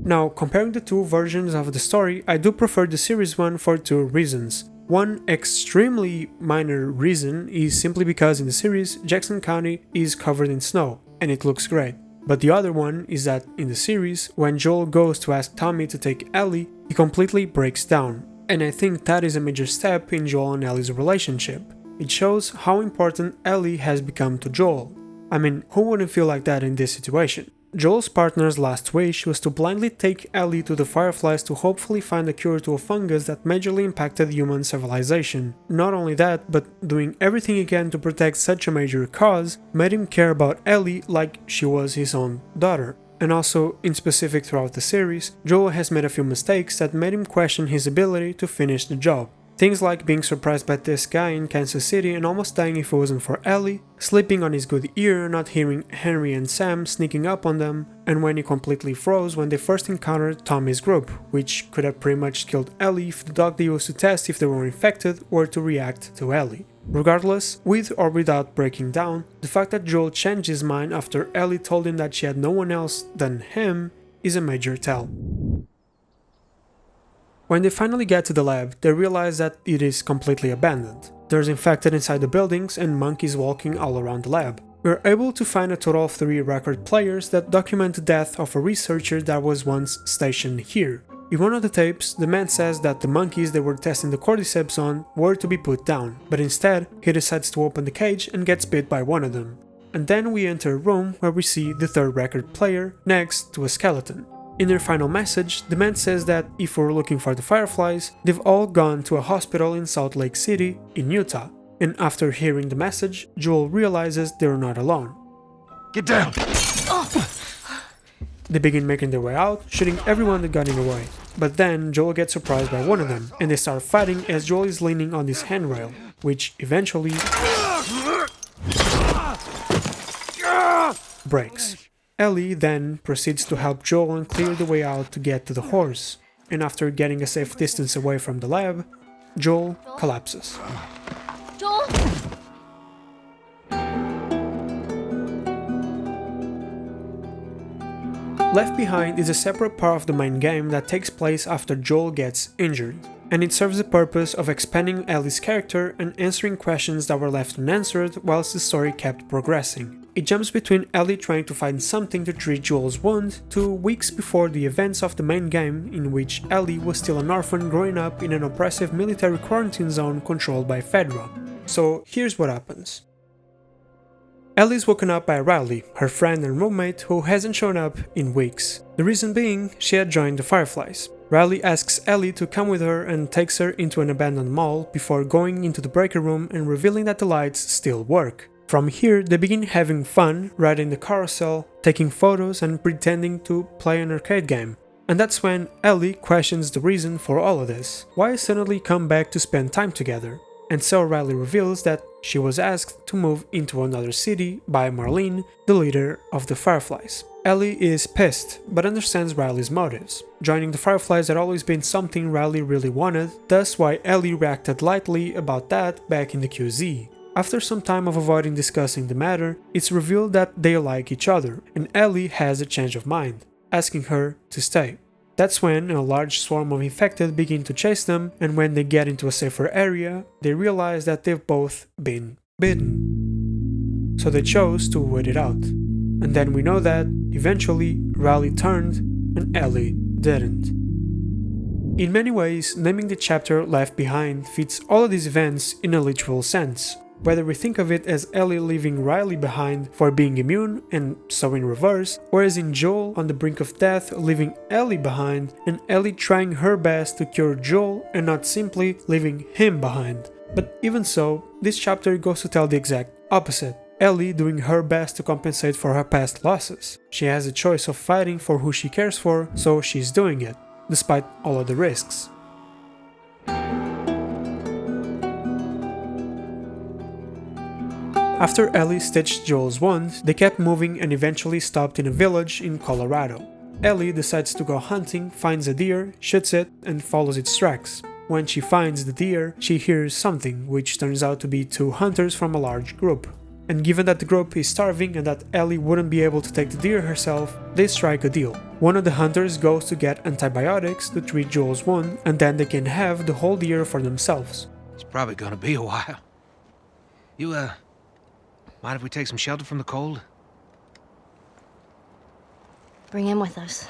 Now, comparing the two versions of the story, I do prefer the series one for two reasons. One extremely minor reason is simply because in the series, Jackson County is covered in snow, and it looks great. But the other one is that in the series, when Joel goes to ask Tommy to take Ellie, he completely breaks down. And I think that is a major step in Joel and Ellie's relationship. It shows how important Ellie has become to Joel. I mean, who wouldn't feel like that in this situation? Joel's partner's last wish was to blindly take Ellie to the Fireflies to hopefully find a cure to a fungus that majorly impacted human civilization. Not only that, but doing everything he can to protect such a major cause made him care about Ellie like she was his own daughter. And also, in specific throughout the series, Joel has made a few mistakes that made him question his ability to finish the job. Things like being surprised by this guy in Kansas City and almost dying if it wasn't for Ellie, sleeping on his good ear, not hearing Henry and Sam sneaking up on them, and when he completely froze when they first encountered Tommy's group, which could have pretty much killed Ellie if the dog they used to test if they were infected were to react to Ellie. Regardless, with or without breaking down, the fact that Joel changed his mind after Ellie told him that she had no one else than him is a major tell. When they finally get to the lab, they realize that it is completely abandoned. There's infected inside the buildings and monkeys walking all around the lab. We're able to find a total of 3 record players that document the death of a researcher that was once stationed here. In one of the tapes, the man says that the monkeys they were testing the cordyceps on were to be put down, but instead, he decides to open the cage and gets bit by one of them. And then we enter a room where we see the 3rd record player next to a skeleton. In their final message, the man says that if we're looking for the Fireflies, they've all gone to a hospital in Salt Lake City, in Utah. And after hearing the message, Joel realizes they're not alone. Get down! They begin making their way out, shooting everyone that got in the way. But then Joel gets surprised by one of them, and they start fighting as Joel is leaning on this handrail, which eventually breaks. Ellie then proceeds to help Joel and clear the way out to get to the horse, and after getting a safe distance away from the lab, Joel collapses. Joel? Left Behind is a separate part of the main game that takes place after Joel gets injured, and it serves the purpose of expanding Ellie's character and answering questions that were left unanswered whilst the story kept progressing. It jumps between Ellie trying to find something to treat Joel's wound to weeks before the events of the main game, in which Ellie was still an orphan growing up in an oppressive military quarantine zone controlled by Fedra. So here's what happens. Ellie's woken up by Riley, her friend and roommate who hasn't shown up in weeks. The reason being, she had joined the Fireflies. Riley asks Ellie to come with her and takes her into an abandoned mall before going into the breaker room and revealing that the lights still work. From here, they begin having fun, riding the carousel, taking photos and pretending to play an arcade game. And that's when Ellie questions the reason for all of this. Why suddenly come back to spend time together? And so Riley reveals that she was asked to move into another city by Marlene, the leader of the Fireflies. Ellie is pissed, but understands Riley's motives. Joining the Fireflies had always been something Riley really wanted, thus why Ellie reacted lightly about that back in the QZ. After some time of avoiding discussing the matter, it's revealed that they like each other, and Ellie has a change of mind, asking her to stay. That's when a large swarm of infected begin to chase them, and when they get into a safer area, they realize that they've both been bitten. So they chose to wait it out. And then we know that, eventually, Riley turned, and Ellie didn't. In many ways, naming the chapter Left Behind fits all of these events in a literal sense. Whether we think of it as Ellie leaving Riley behind for being immune and so in reverse, or as in Joel on the brink of death leaving Ellie behind and Ellie trying her best to cure Joel and not simply leaving him behind. But even so, this chapter goes to tell the exact opposite. Ellie doing her best to compensate for her past losses. She has a choice of fighting for who she cares for, so she's doing it. despite all of the risks. After Ellie stitched Joel's wound, they kept moving and eventually stopped in a village in Colorado. Ellie decides to go hunting, finds a deer, shoots it, and follows its tracks. When she finds the deer, she hears something, which turns out to be 2 hunters from a large group. And given that the group is starving and that Ellie wouldn't be able to take the deer herself, they strike a deal. One of the hunters goes to get antibiotics to treat Joel's wound, and then they can have the whole deer for themselves. It's probably gonna be a while. You, mind if we take some shelter from the cold? Bring him with us.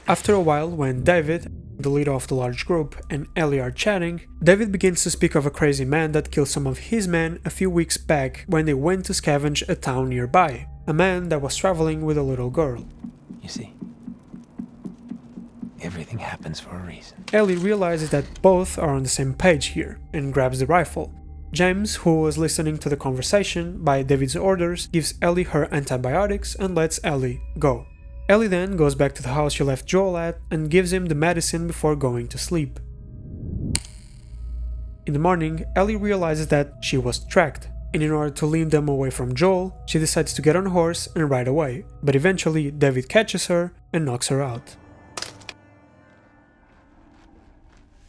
After a while, when David, the leader of the large group, and Ellie are chatting, David begins to speak of a crazy man that killed some of his men a few weeks back when they went to scavenge a town nearby. A man that was traveling with a little girl. You see, everything happens for a reason. Ellie realizes that both are on the same page here, and grabs the rifle. James, who was listening to the conversation by David's orders, gives Ellie her antibiotics and lets Ellie go. Ellie then goes back to the house she left Joel at and gives him the medicine before going to sleep. In the morning, Ellie realizes that she was tracked, and in order to lead them away from Joel, she decides to get on a horse and ride away, but eventually David catches her and knocks her out.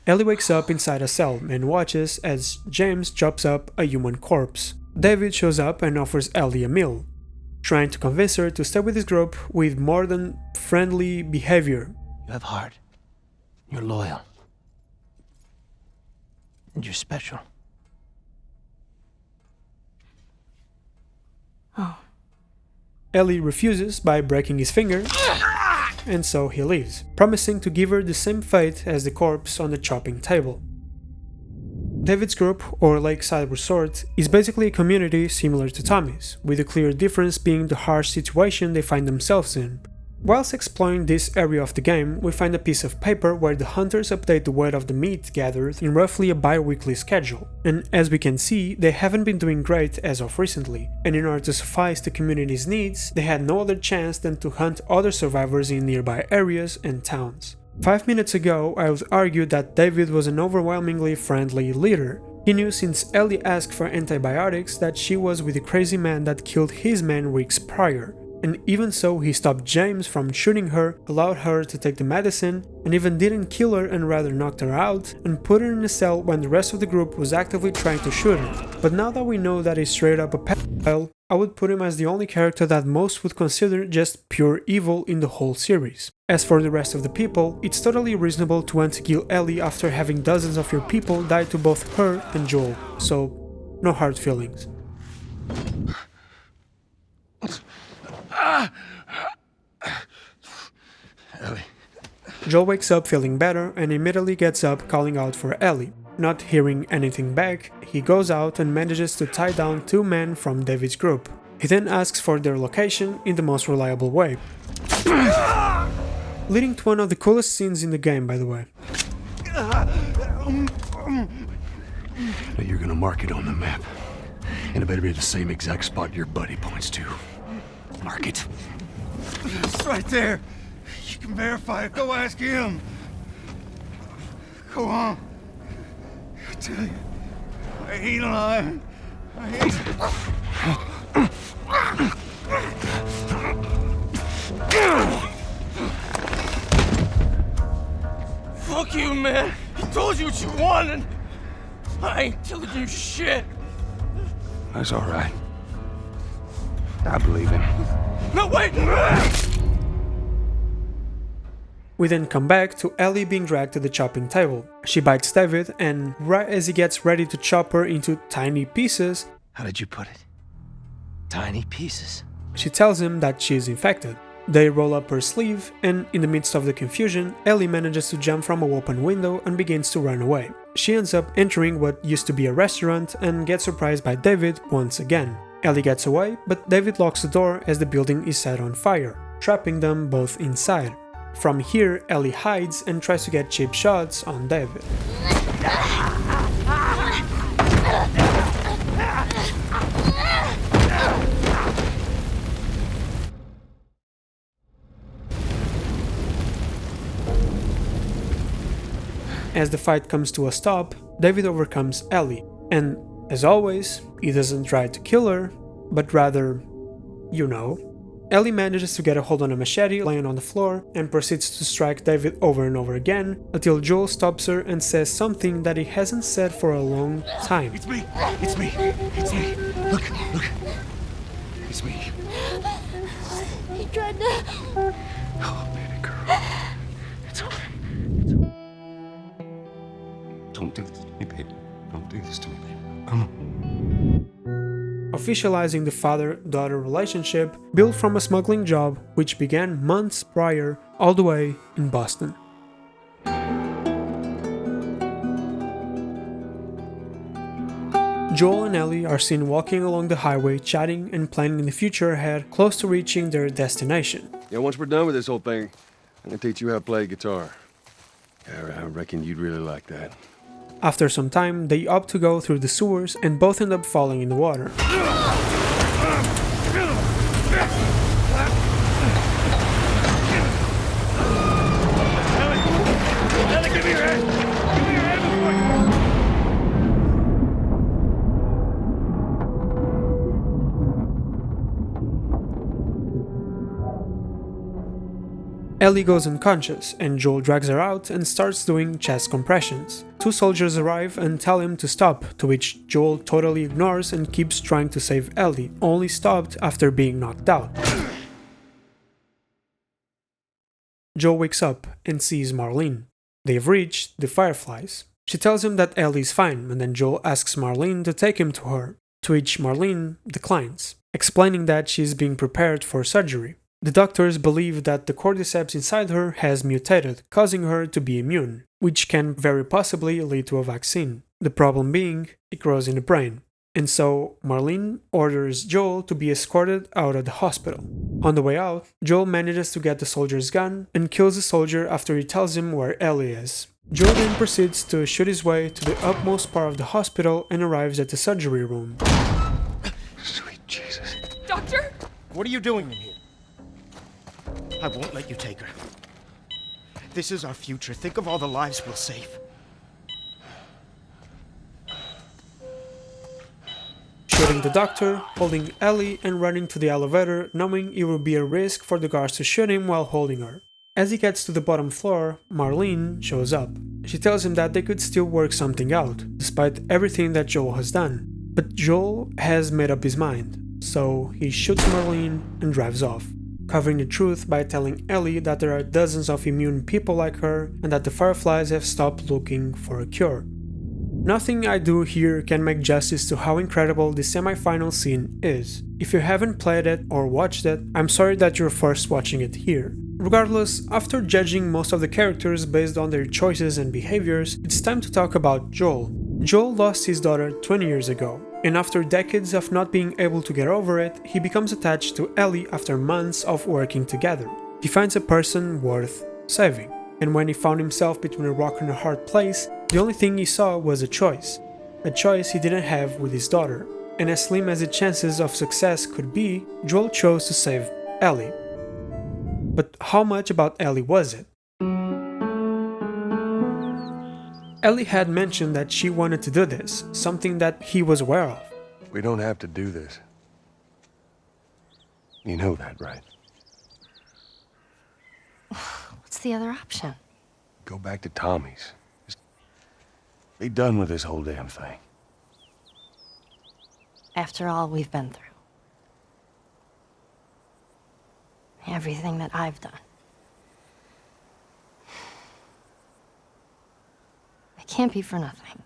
Ellie wakes up inside a cell and watches as James chops up a human corpse. David shows up and offers Ellie a meal, trying to convince her to stay with his group with more than friendly behavior. You have heart. You're loyal. And you're special. Oh. Ellie refuses by breaking his finger, and so he leaves, promising to give her the same fate as the corpse on the chopping table. David's group, or Lakeside Resort, is basically a community similar to Tommy's, with the clear difference being the harsh situation they find themselves in. Whilst exploring this area of the game, we find a piece of paper where the hunters update the weight of the meat gathered in roughly a bi-weekly schedule, and as we can see, they haven't been doing great as of recently, and in order to suffice the community's needs, they had no other chance than to hunt other survivors in nearby areas and towns. 5 minutes ago, I would argue that David was an overwhelmingly friendly leader. He knew since Ellie asked for antibiotics that she was with the crazy man that killed his men weeks prior. And even so, he stopped James from shooting her, allowed her to take the medicine, and even didn't kill her and rather knocked her out and put her in a cell when the rest of the group was actively trying to shoot her. But now that we know that he's straight up a pedophile, I would put him as the only character that most would consider just pure evil in the whole series. As for the rest of the people, it's totally reasonable to want to kill Ellie after having dozens of your people die to both her and Joel, so no hard feelings. Ellie. Joel wakes up feeling better and immediately gets up calling out for Ellie. Not hearing anything back, he goes out and manages to tie down 2 men from David's group. He then asks for their location in the most reliable way. Leading to one of the coolest scenes in the game, by the way. Now you're gonna mark it on the map. And it better be the same exact spot your buddy points to. Mark it. It's right there. You can verify it. Go ask him. Go on. I tell you, I ain't lying. I ain't. Fuck you, man. He told you what you wanted. I ain't telling you shit. That's all right. I believe him. No, wait! We then come back to Ellie being dragged to the chopping table. She bites David, and right as he gets ready to chop her into tiny pieces... How did you put it? Tiny pieces. She tells him that she is infected. They roll up her sleeve, and in the midst of the confusion, Ellie manages to jump from an open window and begins to run away. She ends up entering what used to be a restaurant and gets surprised by David once again. Ellie gets away, but David locks the door as the building is set on fire, trapping them both inside. From here, Ellie hides and tries to get cheap shots on David. As the fight comes to a stop, David overcomes Ellie, and as always, he doesn't try to kill her, but rather, you know. Ellie manages to get a hold on a machete laying on the floor and proceeds to strike David over and over again until Joel stops her and says something that he hasn't said for a long time. It's me! It's me! It's me! Look! It's me. He tried to... Oh, baby girl. It's okay. Don't do this to me, baby. Don't do this to me, baby. Come on. Officializing the father-daughter relationship built from a smuggling job which began months prior, all the way in Boston. Joel and Ellie are seen walking along the highway, chatting and planning the future ahead, close to reaching their destination. Yeah, once we're done with this whole thing, I'm gonna teach you how to play guitar. Yeah, I reckon you'd really like that. After some time, they opt to go through the sewers and both end up falling in the water. Ellie, give me your hand! Give me your hand before you... Ellie goes unconscious and Joel drags her out and starts doing chest compressions. Two soldiers arrive and tell him to stop, to which Joel totally ignores and keeps trying to save Ellie, only stopped after being knocked out. Joel wakes up and sees Marlene. They've reached the Fireflies. She tells him that Ellie is fine, and then Joel asks Marlene to take him to her, to which Marlene declines, explaining that she is being prepared for surgery. The doctors believe that the cordyceps inside her has mutated, causing her to be immune, which can very possibly lead to a vaccine. The problem being, it grows in the brain. And so, Marlene orders Joel to be escorted out of the hospital. On the way out, Joel manages to get the soldier's gun and kills the soldier after he tells him where Ellie is. Joel then proceeds to shoot his way to the utmost part of the hospital and arrives at the surgery room. Sweet Jesus. Doctor? What are you doing in here? I won't let you take her. This is our future. Think of all the lives we'll save. Shooting the doctor, holding Ellie and running to the elevator, knowing it would be a risk for the guards to shoot him while holding her. As he gets to the bottom floor, Marlene shows up. She tells him that they could still work something out, despite everything that Joel has done. But Joel has made up his mind, so he shoots Marlene and drives off, covering the truth by telling Ellie that there are dozens of immune people like her and that the Fireflies have stopped looking for a cure. Nothing I do here can make justice to how incredible this semi-final scene is. If you haven't played it or watched it, I'm sorry that you're first watching it here. Regardless, after judging most of the characters based on their choices and behaviors, it's time to talk about Joel. Joel lost his daughter 20 years ago, and after decades of not being able to get over it, he becomes attached to Ellie after months of working together. He finds a person worth saving, and when he found himself between a rock and a hard place, the only thing he saw was a choice he didn't have with his daughter. And as slim as the chances of success could be, Joel chose to save Ellie. But how much about Ellie was it? Ellie had mentioned that she wanted to do this, something that he was aware of. We don't have to do this. You know that, right? What's the other option? Go back to Tommy's. Just be done with this whole damn thing. After all we've been through. Everything that I've done. It can't be for nothing.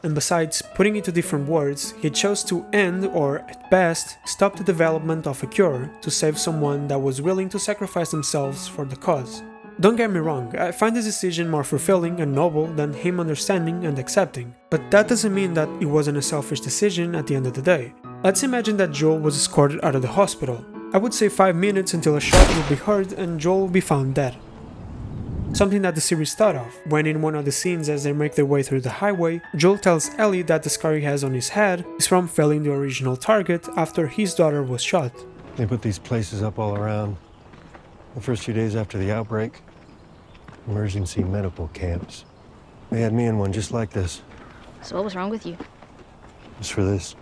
And besides putting it to different words, he chose to end, or at best, stop the development of a cure to save someone that was willing to sacrifice themselves for the cause. Don't get me wrong, I find this decision more fulfilling and noble than him understanding and accepting, but that doesn't mean that it wasn't a selfish decision at the end of the day. Let's imagine that Joel was escorted out of the hospital. I would say 5 minutes until a shot would be heard and Joel would be found dead. Something that the series thought of, when in one of the scenes as they make their way through the highway, Joel tells Ellie that the scar he has on his head is from failing the original target after his daughter was shot. They put these places up all around the first few days after the outbreak. emergency medical camps. They had me in one just like this. So what was wrong with you? Just for this.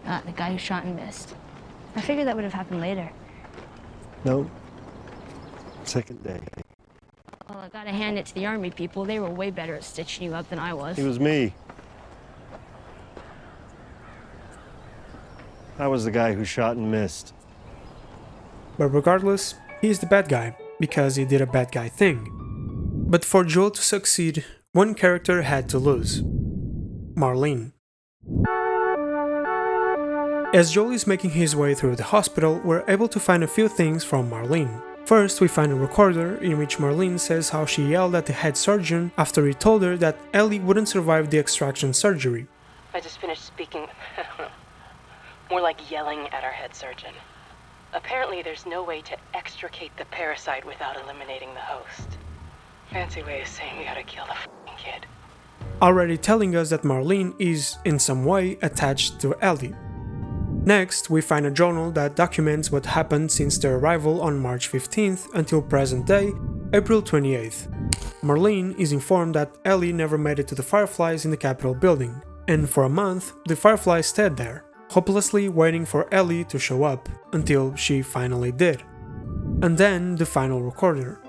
The guy who shot and missed. I figured that would have happened later. No. Second day. Well, I gotta hand it to the army people. They were way better at stitching you up than I was. It was me. I was the guy who shot and missed. But regardless, he's the bad guy, because he did a bad guy thing. But for Joel to succeed, one character had to lose. Marlene. As Joel is making his way through the hospital, we're able to find a few things from Marlene. First, we find a recorder in which Marlene says how she yelled at the head surgeon after he told her that Ellie wouldn't survive the extraction surgery. I just finished speaking, more like yelling at our head surgeon. Apparently there's no way to extricate the parasite without eliminating the host. Fancy way of saying we gotta kill the f***ing kid. Already telling us that Marlene is, in some way, attached to Ellie. Next, we find a journal that documents what happened since their arrival on March 15th until present day, April 28th. Marlene is informed that Ellie never made it to the Fireflies in the Capitol building, and for a month, the Fireflies stayed there, hopelessly waiting for Ellie to show up, until she finally did. And then the final recorder.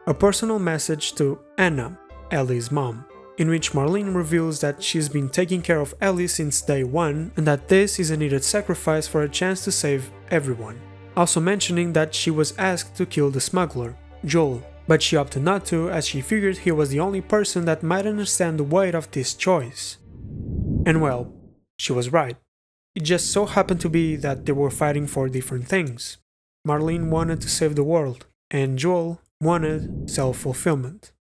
A personal message to Anna, Ellie's mom, in which Marlene reveals that she's been taking care of Ellie since day one and that this is a needed sacrifice for a chance to save everyone. Also mentioning that she was asked to kill the smuggler, Joel, but she opted not to as she figured he was the only person that might understand the weight of this choice. And well, she was right. It just so happened to be that they were fighting for different things. Marlene wanted to save the world, and Joel wanted self-fulfillment.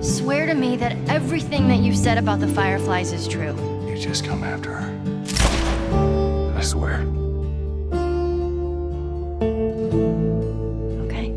Swear to me that everything that you said about the Fireflies is true. You just come after her. I swear. Okay.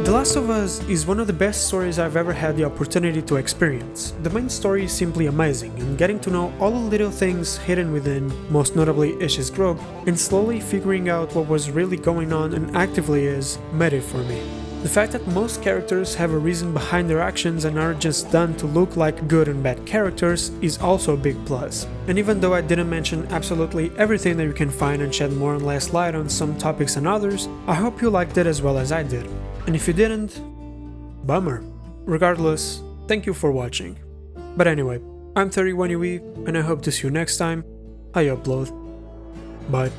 The Last of Us is one of the best stories I've ever had the opportunity to experience. The main story is simply amazing, and getting to know all the little things hidden within, most notably Ish's group, and slowly figuring out what was really going on and actively is, made it for me. The fact that most characters have a reason behind their actions and aren't just done to look like good and bad characters is also a big plus. And even though I didn't mention absolutely everything that you can find and shed more and less light on some topics than others, I hope you liked it as well as I did. And if you didn't, bummer. Regardless, thank you for watching. But anyway, I'm 31UE and I hope to see you next time I upload. Bye.